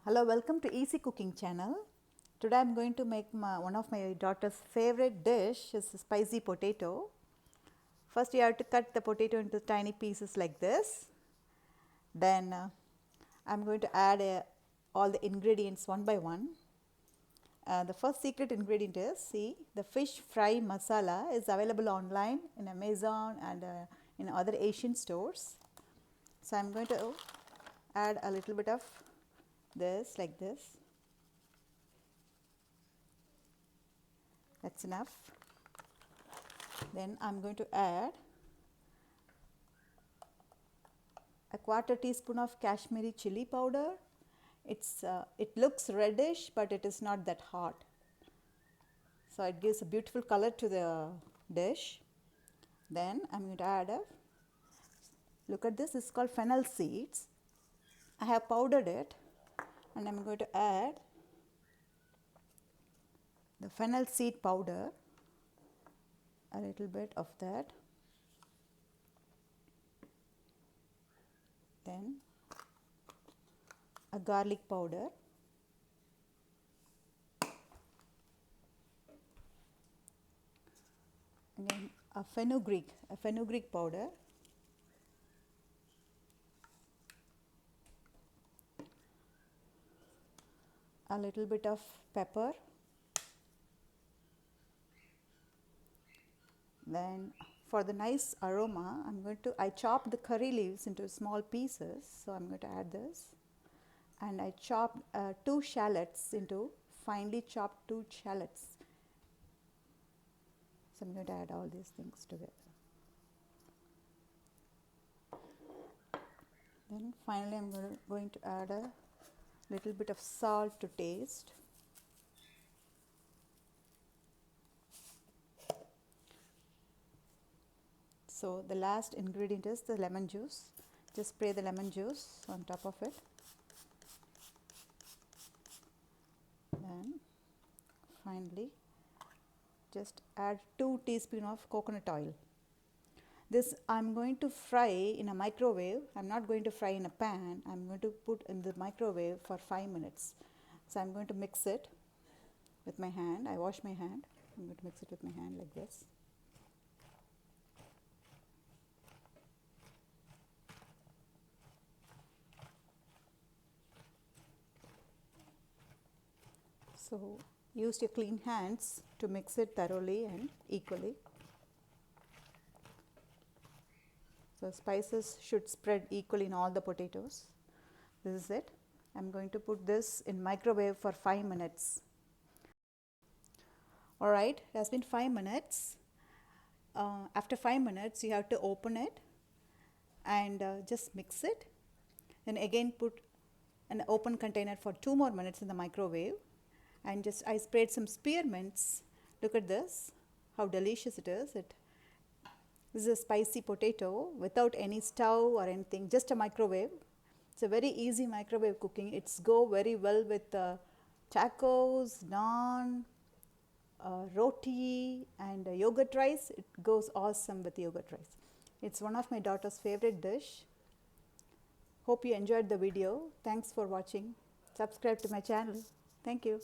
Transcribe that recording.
Hello, welcome to Easy Cooking channel. Today I am going to make one of my daughter's favorite dish is spicy potato. First you have to cut the potato into tiny pieces like this. Then I am going to add all the ingredients one by one. The first secret ingredient is, see, the fish fry masala is available online in Amazon and in other Asian stores. So I am going to add a little bit of this like this. That's enough. Then I am going to add a quarter teaspoon of Kashmiri chili powder. It looks reddish, but it is not that hot. So it gives a beautiful color to the dish. Then I am going to add look at this, it's called fennel seeds. I have powdered it and I am going to add the fennel seed powder, a little bit of that. Then a garlic powder, again a fenugreek powder, a little bit of pepper. Then for the nice aroma, I chopped the curry leaves into small pieces, so I'm going to add this. And I chopped two shallots into finely chopped 2 shallots. So I'm going to add all these things together. Then finally I'm going to add a little bit of salt to taste. So the last ingredient is the lemon juice. Just spray the lemon juice on top of it. Then finally just add 2 teaspoons of coconut oil. This I am going to fry in a microwave. I am not going to fry in a pan. I am going to put in the microwave for 5 minutes. So I am going to mix it with my hand. I wash my hand. I am going to mix it with my hand like this. So use your clean hands to mix it thoroughly and equally. So spices should spread equally in all the potatoes. This is it. I am going to put this in microwave for 5 minutes. Alright, it has been 5 minutes. After 5 minutes you have to open it and just mix it. Then again put an open container for 2 more minutes in the microwave. And I sprayed some spearmints. Look at this, how delicious it is. This is a spicy potato without any stove or anything, just a microwave. It's a very easy microwave cooking. It's go very well with tacos, naan, roti and yogurt rice. It goes awesome with yogurt rice. It's one of my daughter's favorite dish. Hope you enjoyed the video. Thanks for watching. Subscribe to my channel. Thank you.